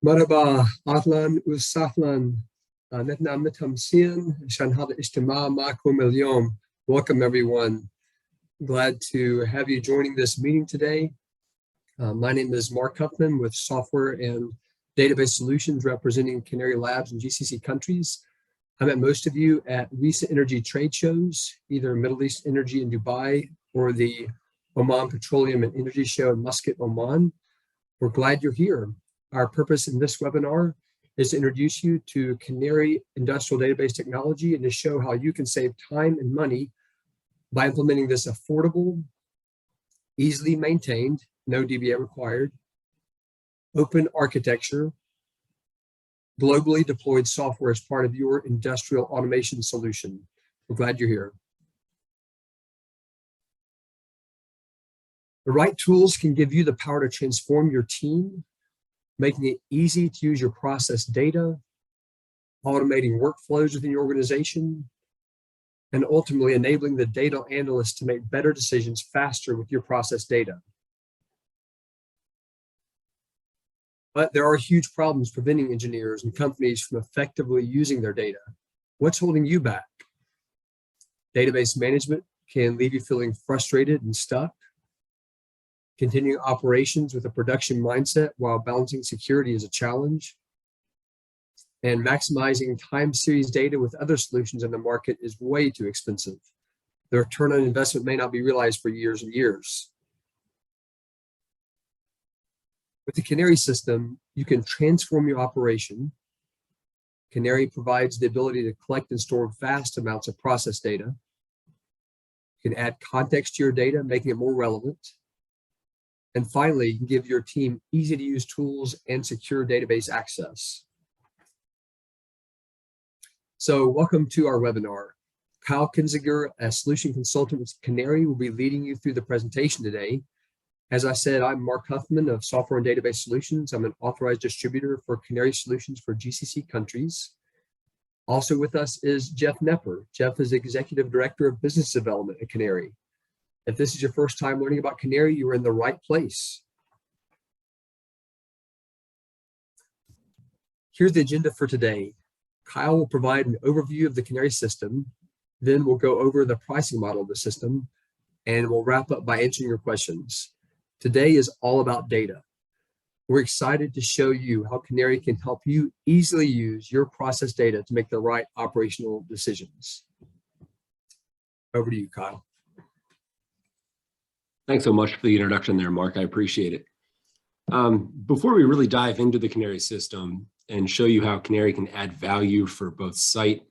مرحبا أهلا وسهلا نحن متحمسين عشان هذا الاجتماع معكم اليوم. Welcome everyone. Glad to have you joining this meeting today. My name is Mark Huffman with Software and Database Solutions representing Canary Labs and GCC countries. I met most of you at recent energy trade shows, either Middle East Energy in Dubai or the Oman Petroleum and Energy Show in Muscat, Oman. We're glad you're here. Our purpose in this webinar is to introduce you to Canary Industrial Database Technology and to show how you can save time and money by implementing this affordable, easily maintained, no DBA required, open architecture, globally deployed software as part of your industrial automation solution. We're glad you're here. The right tools can give you the power to transform your team, making it easy to use your process data, automating workflows within your organization, and ultimately enabling the data analysts to make better decisions faster with your process data. But there are huge problems preventing engineers and companies from effectively using their data. What's holding you back? Database management can leave you feeling frustrated and stuck. Continuing operations with a production mindset while balancing security is a challenge. And maximizing time series data with other solutions in the market is way too expensive. The return on investment may not be realized for years and years. With the Canary system, you can transform your operation. Canary provides the ability to collect and store vast amounts of process data. You can add context to your data, making it more relevant. And finally, you can give your team easy-to-use tools and secure database access. So welcome to our webinar. Kyle Kinziger, a solution consultant with Canary, will be leading you through the presentation today. As I said, I'm Mark Huffman of Software and Database Solutions. I'm an authorized distributor for Canary Solutions for GCC countries. Also with us is Jeff Nepper. Jeff is Executive Director of Business Development at Canary. If this is your first time learning about Canary, you are in the right place. Here's the agenda for today. Kyle will provide an overview of the Canary system. Then we'll go over the pricing model of the system, and we'll wrap up by answering your questions. Today is all about data. We're excited to show you how Canary can help you easily use your process data to make the right operational decisions. Over to you, Kyle. Thanks so much for the introduction there, Mark. I appreciate it. Before we really dive into the Canary system and show you how Canary can add value for both site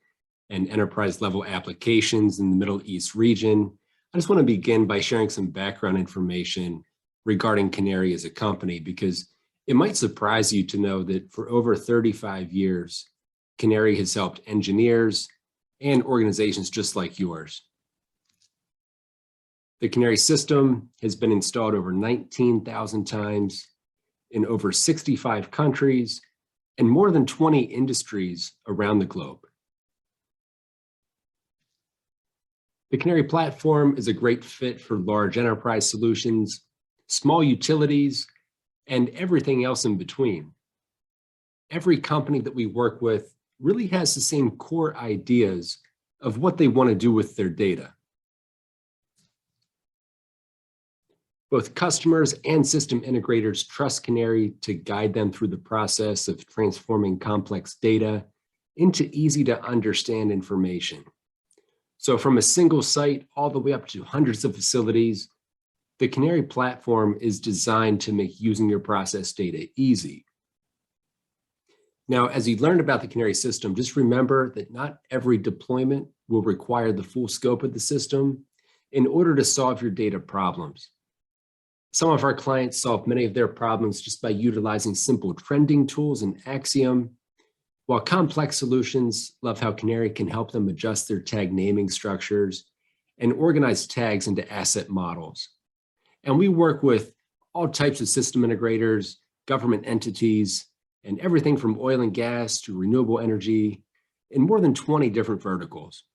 and enterprise level applications in the Middle East region, I just want to begin by sharing some background information regarding Canary as a company, because it might surprise you to know that for over 35 years, Canary has helped engineers and organizations just like yours. The Canary system has been installed over 19,000 times in over 65 countries and more than 20 industries around the globe. The Canary platform is a great fit for large enterprise solutions, small utilities, and everything else in between. Every company that we work with really has the same core ideas of what they want to do with their data. Both customers and system integrators trust Canary to guide them through the process of transforming complex data into easy to understand information. So from a single site all the way up to hundreds of facilities, the Canary platform is designed to make using your process data easy. Now, as you learned about the Canary system, just remember that not every deployment will require the full scope of the system in order to solve your data problems. Some of our clients solve many of their problems just by utilizing simple trending tools in Axiom, while complex solutions love how Canary can help them adjust their tag naming structures and organize tags into asset models. And we work with all types of system integrators, government entities, and everything from oil and gas to renewable energy in more than 20 different verticals.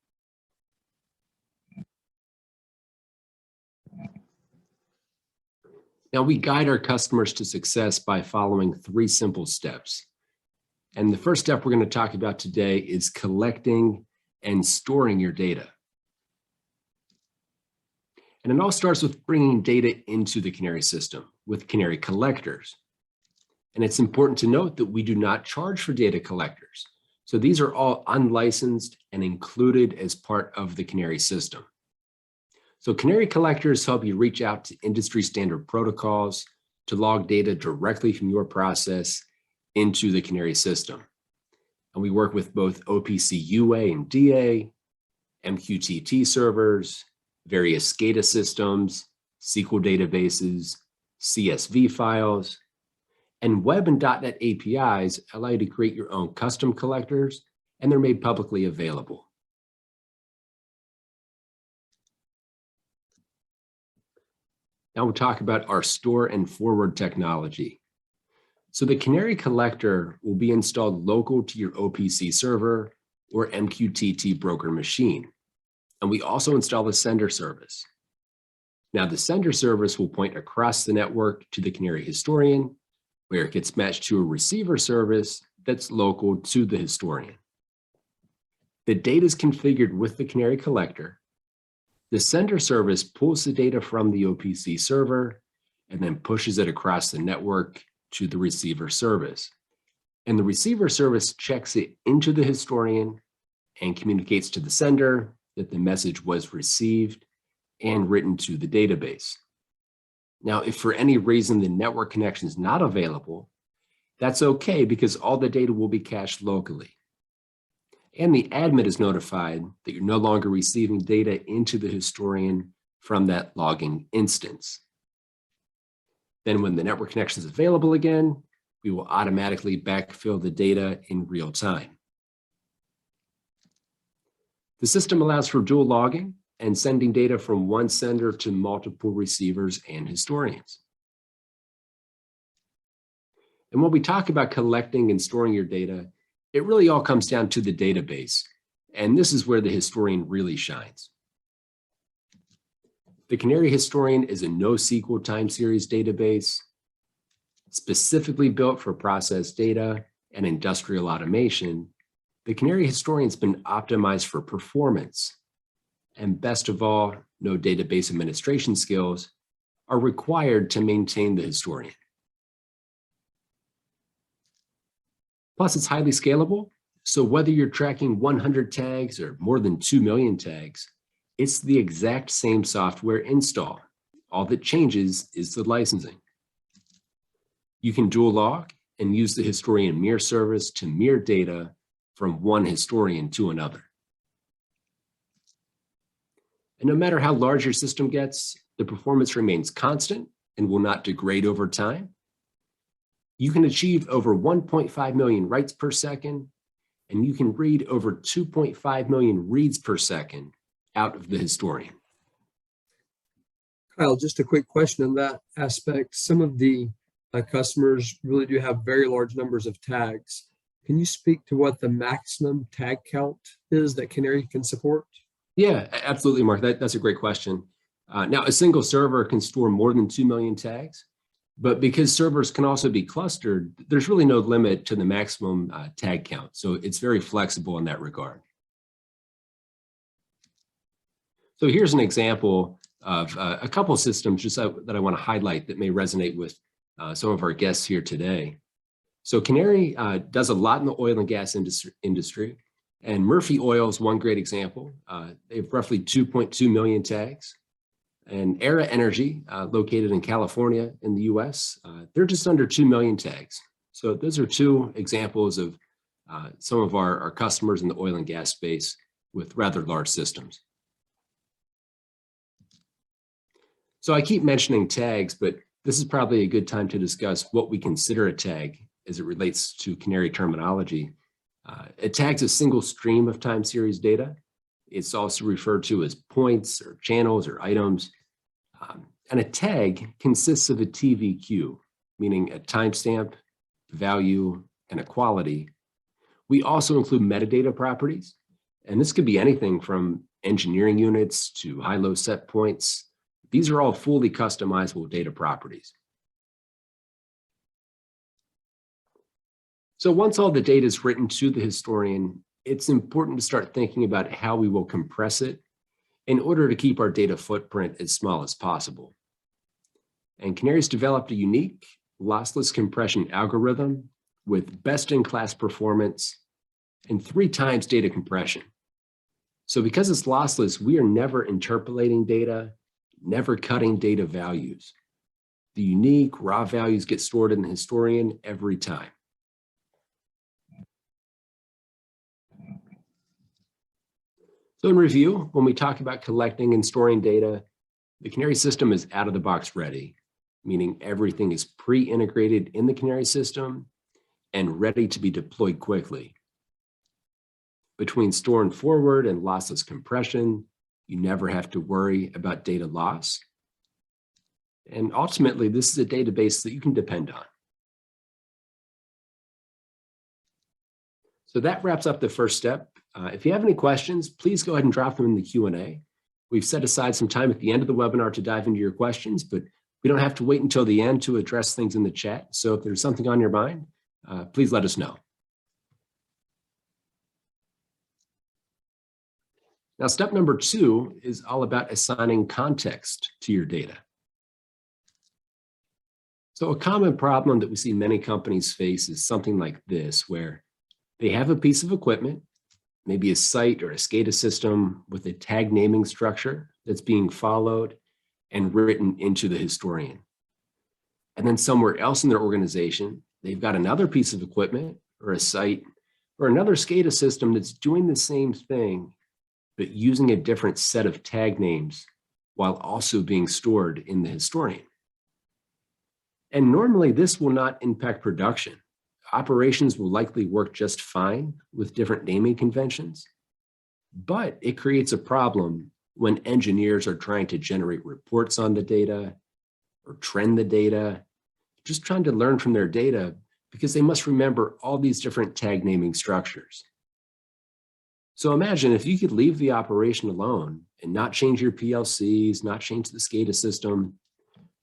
Now, we guide our customers to success by following 3 simple steps. And the first step we're going to talk about today is collecting and storing your data. And it all starts with bringing data into the Canary system with Canary collectors. And it's important to note that we do not charge for data collectors. So these are all unlicensed and included as part of the Canary system. So Canary collectors help you reach out to industry standard protocols to log data directly from your process into the Canary system. And we work with both OPC UA and DA, MQTT servers, various SCADA systems, SQL databases, CSV files, and web and .NET APIs allow you to create your own custom collectors, and they're made publicly available. Now we'll talk about our store and forward technology. So the Canary collector will be installed local to your OPC server or MQTT broker machine. And we also install a sender service. Now the sender service will point across the network to the Canary historian, where it gets matched to a receiver service that's local to the historian. The data is configured with the Canary collector. The sender service pulls the data from the OPC server and then pushes it across the network to the receiver service. And the receiver service checks it into the historian and communicates to the sender that the message was received and written to the database. Now, if for any reason the network connection is not available, that's okay because all the data will be cached locally. And the admin is notified that you're no longer receiving data into the historian from that logging instance. Then when the network connection is available again, we will automatically backfill the data in real time. The system allows for dual logging and sending data from one sender to multiple receivers and historians. And when we talk about collecting and storing your data, it really all comes down to the database. And this is where the historian really shines. The Canary Historian is a NoSQL time series database specifically built for process data and industrial automation. The Canary Historian has been optimized for performance. And best of all, no database administration skills are required to maintain the historian. Plus, it's highly scalable. So whether you're tracking 100 tags or more than 2 million tags, it's the exact same software install. All that changes is the licensing. You can dual log and use the historian mirror service to mirror data from one historian to another. And no matter how large your system gets, the performance remains constant and will not degrade over time. You can achieve over 1.5 million writes per second, and you can read over 2.5 million reads per second out of the historian. Kyle, just a quick question on that aspect. Some of the customers really do have very large numbers of tags. Can you speak to what the maximum tag count is that Canary can support? Yeah, absolutely, Mark. That's a great question. Now, a single server can store more than 2 million tags, but because servers can also be clustered, there's really no limit to the maximum tag count. So it's very flexible in that regard. So here's an example of a couple systems just that I want to highlight that may resonate with some of our guests here today. So Canary does a lot in the oil and gas industry. And Murphy Oil is one great example. They have roughly 2.2 million tags. And Era Energy, located in California in the US, they're just under 2 million tags. So those are two examples of some of our customers in the oil and gas space with rather large systems. So I keep mentioning tags, but this is probably a good time to discuss what we consider a tag as it relates to Canary terminology. A tag's a single stream of time series data. It's also referred to as points or channels or items. And a tag consists of a TVQ, meaning a timestamp, value, and a quality. We also include metadata properties, and this could be anything from engineering units to high-low set points, These are all fully customizable data properties. So once all the data is written to the historian, it's important to start thinking about how we will compress it in order to keep our data footprint as small as possible. And Canary's developed a unique lossless compression algorithm with best-in-class performance and 3 times data compression. So because it's lossless, we are never interpolating data, never cutting data values. The unique raw values get stored in the historian every time. So in review, when we talk about collecting and storing data, the Canary system is out of the box ready, meaning everything is pre-integrated in the Canary system and ready to be deployed quickly. Between store and forward and lossless compression, you never have to worry about data loss. And ultimately, this is a database that you can depend on. So that wraps up the first step. If you have any questions, please go ahead and drop them in the Q&A. We've set aside some time at the end of the webinar to dive into your questions, but we don't have to wait until the end to address things in the chat. So if there's something on your mind, please let us know. Now, step number 2 is all about assigning context to your data. So a common problem that we see many companies face is something like this, where they have a piece of equipment, maybe a site or a SCADA system with a tag naming structure that's being followed and written into the historian. And then somewhere else in their organization, they've got another piece of equipment or a site or another SCADA system that's doing the same thing, but using a different set of tag names while also being stored in the historian. And normally this will not impact production. Operations will likely work just fine with different naming conventions, but it creates a problem when engineers are trying to generate reports on the data or trend the data, just trying to learn from their data because they must remember all these different tag naming structures. So imagine if you could leave the operation alone and not change your PLCs, not change the SCADA system,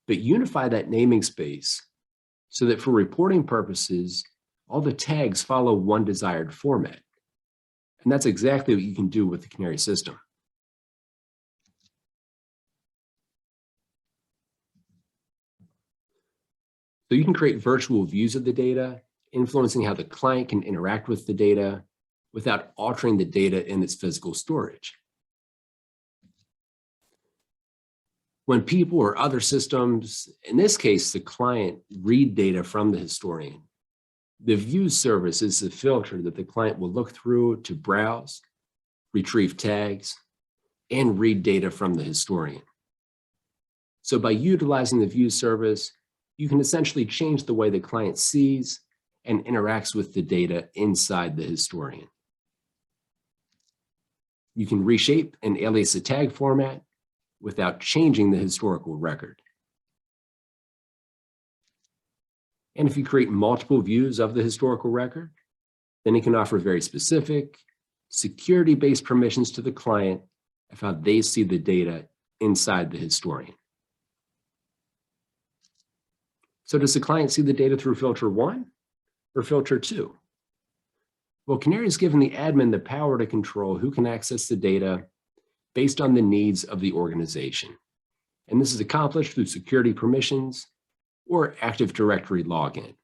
but unify that naming space so that for reporting purposes, all the tags follow one desired format. And that's exactly what you can do with the Canary system. So you can create virtual views of the data, influencing how the client can interact with the data without altering the data in its physical storage. When people or other systems, in this case, the client, read data from the historian, the views service is the filter that the client will look through to browse, retrieve tags, and read data from the historian. So by utilizing the views service, you can essentially change the way the client sees and interacts with the data inside the historian. You can reshape and alias a tag format without changing the historical record. And if you create multiple views of the historical record, then it can offer very specific, security-based permissions to the client of how they see the data inside the historian. So does the client see the data through filter 1 or filter 2? Well, Canary has given the admin the power to control who can access the data based on the needs of the organization. And this is accomplished through security permissions or Active Directory login.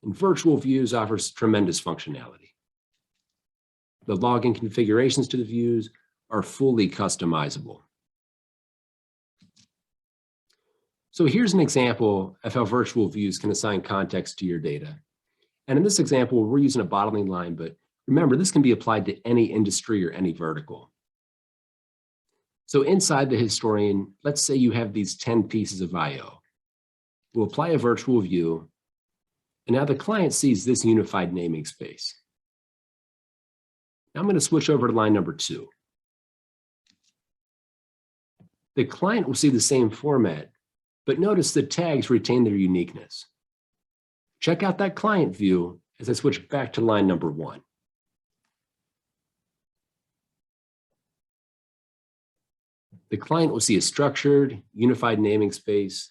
And Virtual Views offers tremendous functionality. The login configurations to the views are fully customizable. So here's an example of how Virtual Views can assign context to your data. And in this example, we're using a bottling line, but remember, this can be applied to any industry or any vertical. So inside the historian, let's say you have these 10 pieces of I/O. We'll apply a virtual view, and now the client sees this unified naming space. Now I'm going to switch over to line number 2. The client will see the same format, but notice the tags retain their uniqueness. Check out that client view as I switch back to line number 1. The client will see a structured, unified naming space.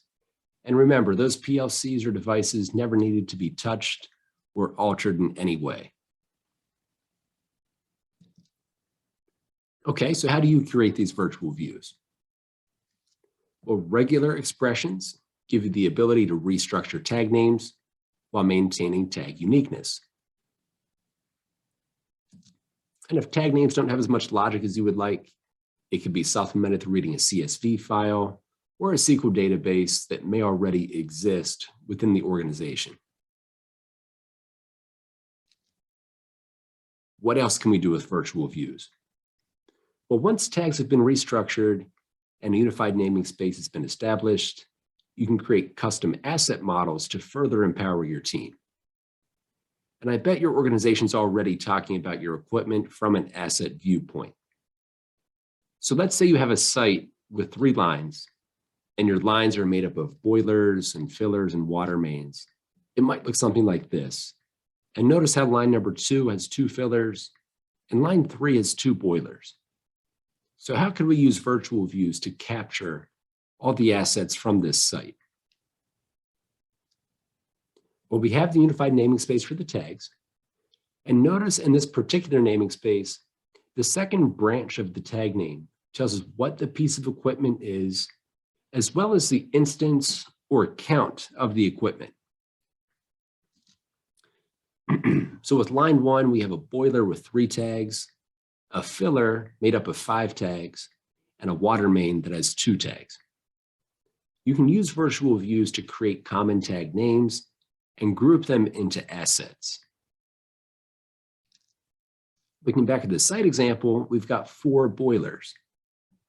And remember, those PLCs or devices never needed to be touched or altered in any way. Okay, so how do you create these virtual views? Well, regular expressions give you the ability to restructure tag names while maintaining tag uniqueness. And if tag names don't have as much logic as you would like, it could be supplemented through reading a CSV file or a SQL database that may already exist within the organization. What else can we do with virtual views? Well, once tags have been restructured and a unified naming space has been established, you can create custom asset models to further empower your team. And I bet your organization's already talking about your equipment from an asset viewpoint. So let's say you have a site with 3 lines, and your lines are made up of boilers and fillers and water mains. It might look something like this. And notice how line number 2 has 2 fillers, and line 3 has 2 boilers. So how could we use virtual views to capture all the assets from this site? Well, we have the unified naming space for the tags. And notice in this particular naming space, the second branch of the tag name tells us what the piece of equipment is, as well as the instance or count of the equipment. So with line 1, we have a boiler with 3 tags, a filler made up of 5 tags, and a water main that has 2 tags. You can use virtual views to create common tag names and group them into assets. Looking back at the site example, we've got 4 boilers.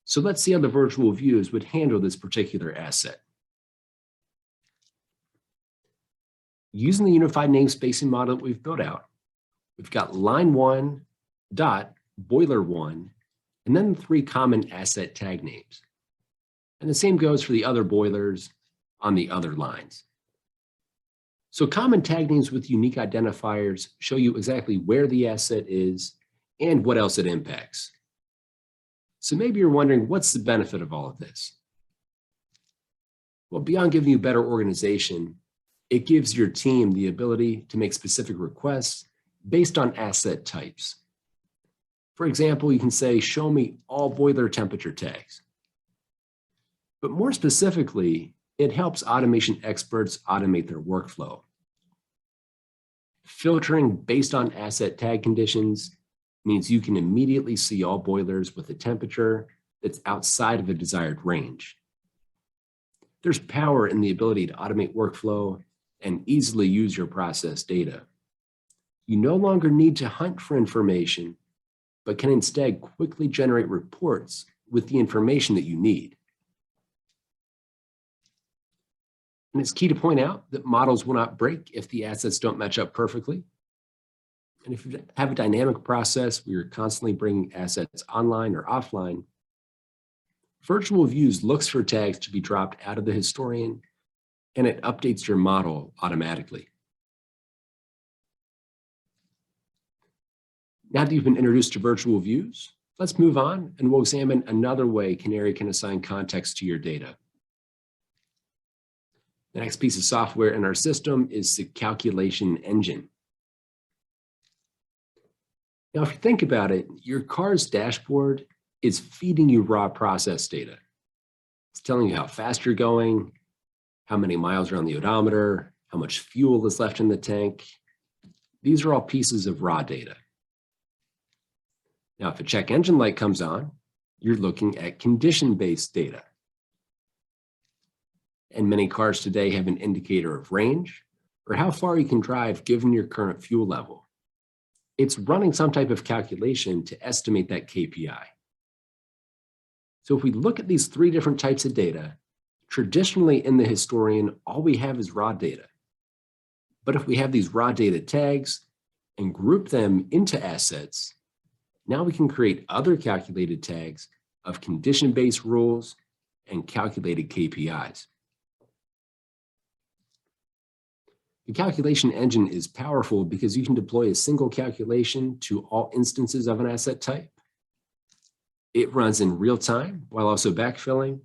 So let's see how the virtual views would handle this particular asset. Using the unified namespacing model that we've built out, we've got line 1 dot boiler 1, and then 3 common asset tag names. And the same goes for the other boilers on the other lines. So common tag names with unique identifiers show you exactly where the asset is and what else it impacts. So maybe you're wondering, what's the benefit of all of this? Well, beyond giving you better organization, it gives your team the ability to make specific requests based on asset types. For example, you can say, show me all boiler temperature tags. But more specifically, it helps automation experts automate their workflow. Filtering based on asset tag conditions means you can immediately see all boilers with a temperature that's outside of a desired range. There's power in the ability to automate workflow and easily use your process data. You no longer need to hunt for information, but can instead quickly generate reports with the information that you need. And it's key to point out that models will not break if the assets don't match up perfectly. And if you have a dynamic process where you're constantly bringing assets online or offline, virtual views looks for tags to be dropped out of the historian, and it updates your model automatically. Now that you've been introduced to virtual views, let's move on and we'll examine another way Canary can assign context to your data. The next piece of software in our system is the calculation engine. Now, if you think about it, your car's dashboard is feeding you raw process data. It's telling you how fast you're going, how many miles are on the odometer, how much fuel is left in the tank. These are all pieces of raw data. Now, if a check engine light comes on, you're looking at condition-based data. And many cars today have an indicator of range or how far you can drive given your current fuel level. It's running some type of calculation to estimate that KPI. So if we look at these 3 different types of data, traditionally in the historian, all we have is raw data. But if we have these raw data tags and group them into assets, now we can create other calculated tags of condition-based rules and calculated KPIs. The calculation engine is powerful because you can deploy a single calculation to all instances of an asset type. It runs in real time while also backfilling,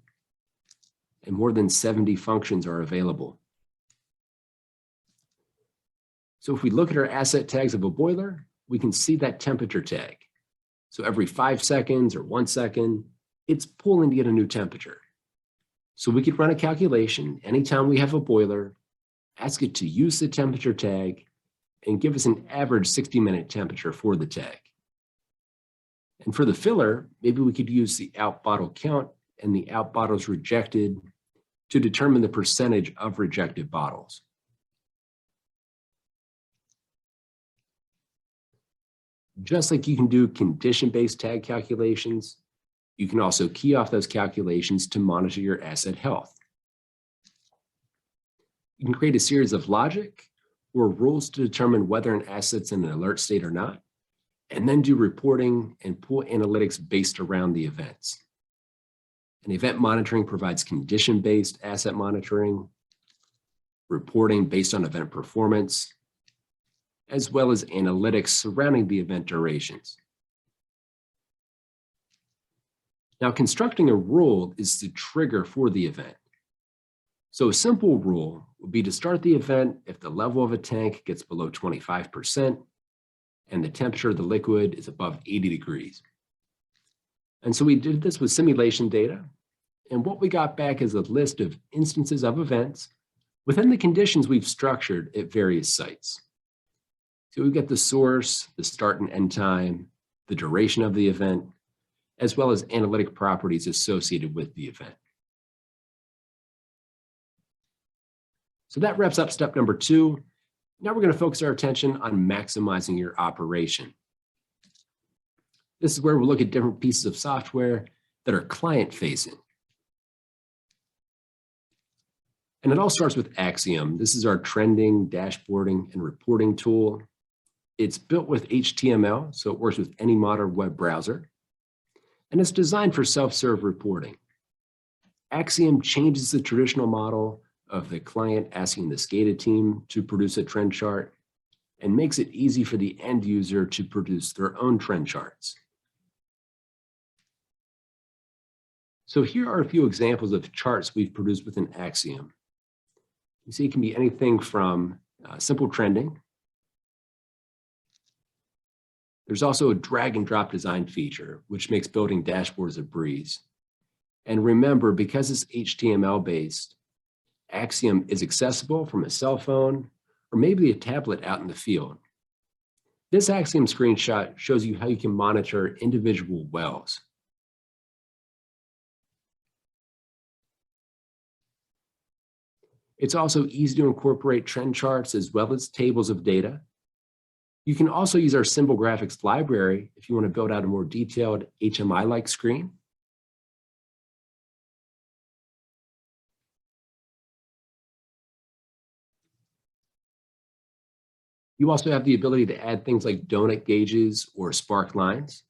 and more than 70 functions are available. So if we look at our asset tags of a boiler, we can see that temperature tag. So every 5 seconds or 1 second, it's pulling to get a new temperature. So we could run a calculation anytime we have a boiler, ask it to use the temperature tag, and give us an average 60-minute temperature for the tag. And for the filler, maybe we could use the out bottle count and the out bottles rejected to determine the percentage of rejected bottles. Just like you can do condition-based tag calculations, you can also key off those calculations to monitor your asset health. You can create a series of logic or rules to determine whether an asset's in an alert state or not, and then do reporting and pull analytics based around the events. And event monitoring provides condition-based asset monitoring, reporting based on event performance, as well as analytics surrounding the event durations. Now, constructing a rule is the trigger for the event. So a simple rule would be to start the event if the level of a tank gets below 25% and the temperature of the liquid is above 80 degrees. And so we did this with simulation data, and what we got back is a list of instances of events within the conditions we've structured at various sites. So we get the source, the start and end time, the duration of the event, as well as analytic properties associated with the event. So that wraps up step number 2. Now we're going to focus our attention on maximizing your operation. This is where we'll look at different pieces of software that are client-facing. And it all starts with Axiom. This is our trending, dashboarding, and reporting tool. It's built with HTML, so it works with any modern web browser. And it's designed for self-serve reporting. Axiom changes the traditional model of the client asking the SCADA team to produce a trend chart and makes it easy for the end user to produce their own trend charts. So here are a few examples of charts we've produced within Axiom. You see it can be anything from simple trending. There's also a drag and drop design feature, which makes building dashboards a breeze. And remember, because it's HTML based, Axiom is accessible from a cell phone or maybe a tablet out in the field. This Axiom screenshot shows you how you can monitor individual wells. It's also easy to incorporate trend charts as well as tables of data. You can also use our symbol graphics library if you want to build out a more detailed HMI-like screen. You also have the ability to add things like donut gauges or spark lines.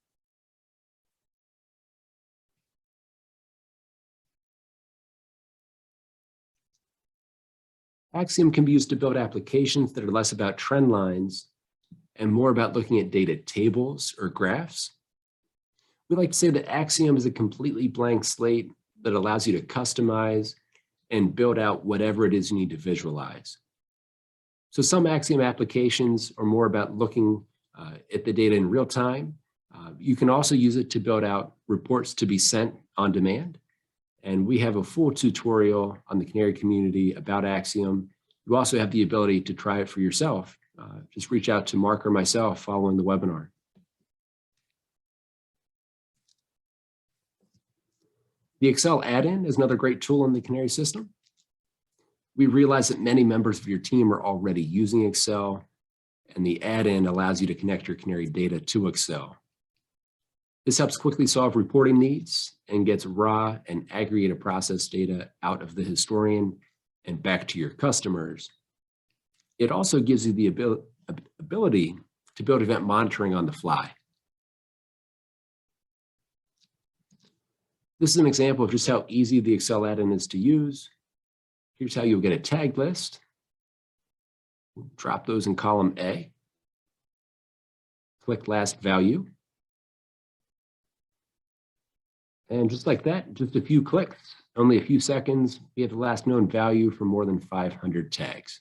Axiom can be used to build applications that are less about trend lines and more about looking at data tables or graphs. We like to say that Axiom is a completely blank slate that allows you to customize and build out whatever it is you need to visualize. So some Axiom applications are more about looking at the data in real time. You can also use it to build out reports to be sent on demand. And we have a full tutorial on the Canary community about Axiom. You also have the ability to try it for yourself. Just reach out to Mark or myself following the webinar. The Excel add-in is another great tool in the Canary system. We realize that many members of your team are already using Excel, and the add-in allows you to connect your Canary data to Excel. This helps quickly solve reporting needs and gets raw and aggregated process data out of the historian and back to your customers. It also gives you the ability to build event monitoring on the fly. This is an example of just how easy the Excel add-in is to use. Here's how you'll get a tag list. Drop those in column A. Click last value. And just like that, just a few clicks, only a few seconds, we have the last known value for more than 500 tags.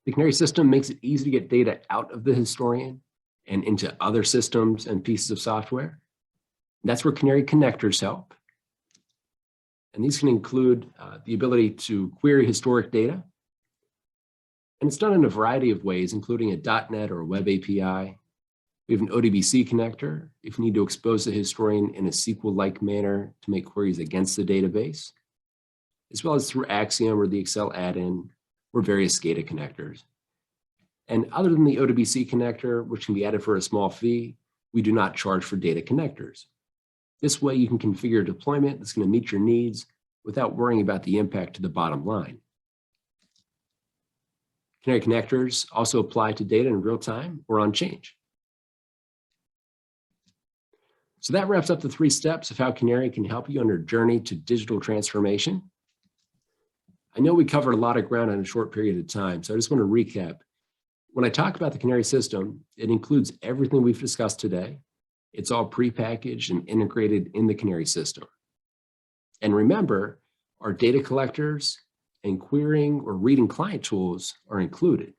The Canary system makes it easy to get data out of the historian and into other systems and pieces of software. That's where Canary connectors help. And these can include the ability to query historic data. And it's done in a variety of ways, including a .NET or a web API. We have an ODBC connector if you need to expose the historian in a SQL-like manner to make queries against the database, as well as through Axiom or the Excel add-in or various SCADA connectors. And other than the ODBC connector, which can be added for a small fee, we do not charge for data connectors. This way you can configure a deployment that's going to meet your needs without worrying about the impact to the bottom line. Canary connectors also apply to data in real time or on change. So that wraps up the 3 steps of how Canary can help you on your journey to digital transformation. I know we covered a lot of ground in a short period of time, so I just want to recap. When I talk about the Canary system, it includes everything we've discussed today. It's all prepackaged and integrated in the Canary system. And remember, our data collectors and querying or reading client tools are included.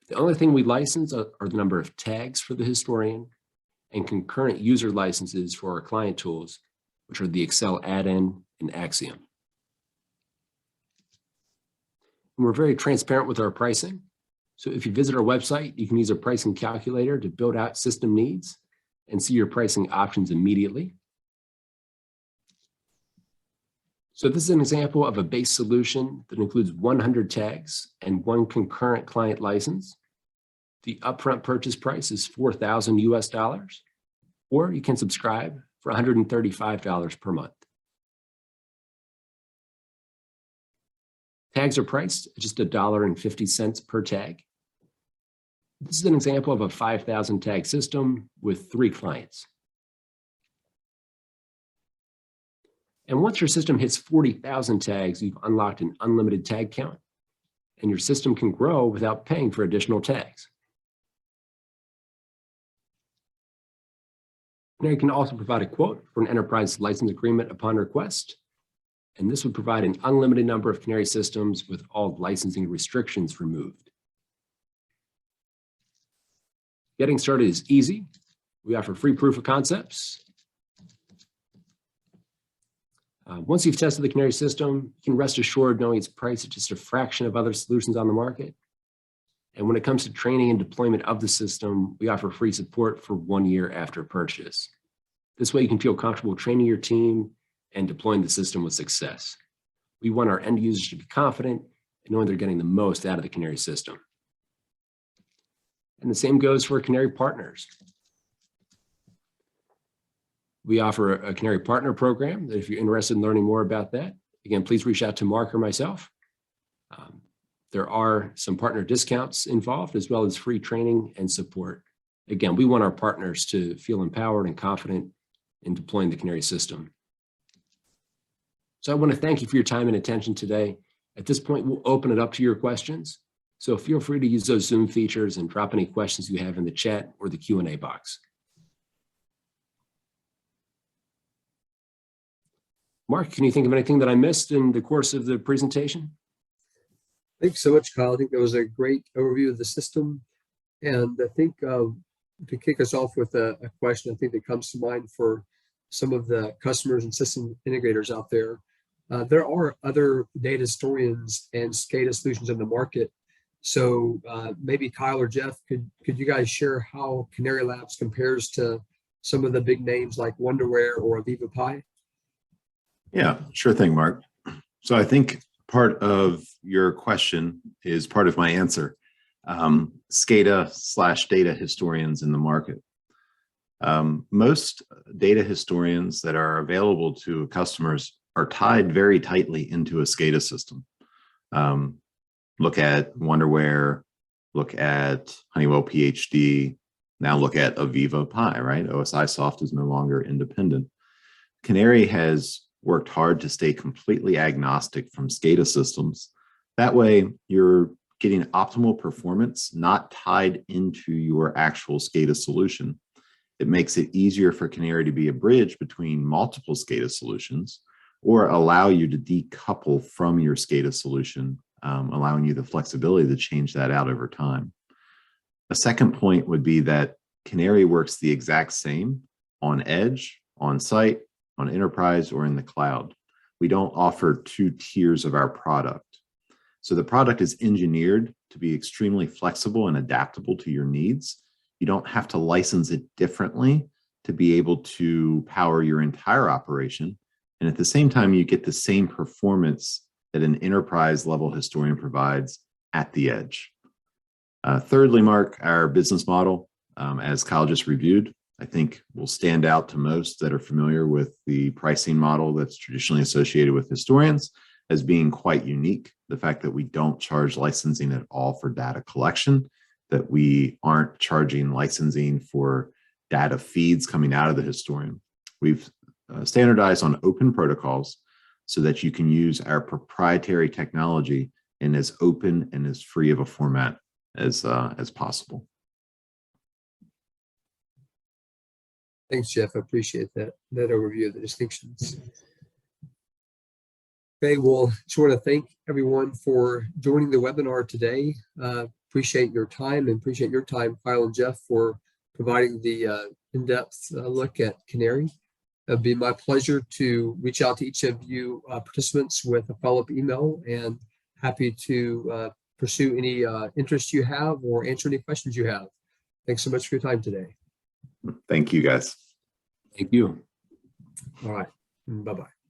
The only thing we license are the number of tags for the historian and concurrent user licenses for our client tools, which are the Excel add-in and Axiom. And we're very transparent with our pricing. So if you visit our website, you can use a pricing calculator to build out system needs and see your pricing options immediately. So this is an example of a base solution that includes 100 tags and 1 concurrent client license. The upfront purchase price is $4,000 US, or you can subscribe for $135 per month. Tags are priced at just $1.50 per tag. This is an example of a 5,000 tag system with 3 clients. And once your system hits 40,000 tags, you've unlocked an unlimited tag count, and your system can grow without paying for additional tags. Canary can also provide a quote for an enterprise license agreement upon request, and this would provide an unlimited number of Canary systems with all licensing restrictions removed. Getting started is easy. We offer free proof of concepts. Once you've tested the Canary system, you can rest assured knowing its price is just a fraction of other solutions on the market. And when it comes to training and deployment of the system, we offer free support for 1 year after purchase. This way you can feel comfortable training your team and deploying the system with success. We want our end users to be confident and knowing they're getting the most out of the Canary system. And the same goes for Canary partners. We offer a Canary partner program that if you're interested in learning more about that, again, please reach out to Mark or myself. There are some partner discounts involved as well as free training and support. Again, we want our partners to feel empowered and confident in deploying the Canary system. So I want to thank you for your time and attention today. At this point, we'll open it up to your questions. So feel free to use those Zoom features and drop any questions you have in the chat or the Q&A box. Mark, can you think of anything that I missed in the course of the presentation? Thanks so much, Kyle. I think that was a great overview of the system. And I think to kick us off with a question, I think that comes to mind for some of the customers and system integrators out there. There are other data historians and SCADA solutions in the market. So maybe Kyle or Jeff, could you guys share how Canary Labs compares to some of the big names like Wonderware or Aviva Pi? Yeah, sure thing, Mark. So I think part of your question is part of my answer. SCADA/data historians in the market. Most data historians that are available to customers are tied very tightly into a SCADA system. Look at Wonderware, look at Honeywell PhD, now look at Aviva Pi, right? OSIsoft is no longer independent. Canary has worked hard to stay completely agnostic from SCADA systems. That way, you're getting optimal performance, not tied into your actual SCADA solution. It makes it easier for Canary to be a bridge between multiple SCADA solutions or allow you to decouple from your SCADA solution, allowing you the flexibility to change that out over time. A second point would be that Canary works the exact same on edge, on site, on enterprise, or in the cloud. We don't offer two tiers of our product. So the product is engineered to be extremely flexible and adaptable to your needs. You don't have to license it differently to be able to power your entire operation. And at the same time, you get the same performance that an enterprise level historian provides at the edge. Thirdly, Mark, our business model, as Kyle just reviewed, I think will stand out to most that are familiar with the pricing model that's traditionally associated with historians as being quite unique. The fact that we don't charge licensing at all for data collection, that we aren't charging licensing for data feeds coming out of the historian. We've standardized on open protocols so that you can use our proprietary technology in as open and as free of a format as possible. Thanks, Jeff. I appreciate that overview of the distinctions. Okay, well, just want to thank everyone for joining the webinar today. Appreciate your time and appreciate your time, Kyle and Jeff, for providing the in-depth look at Canary. It'd be my pleasure to reach out to each of you participants with a follow-up email, and happy to pursue any interest you have or answer any questions you have. Thanks so much for your time today. Thank you, guys. Thank you. All right. Bye-bye.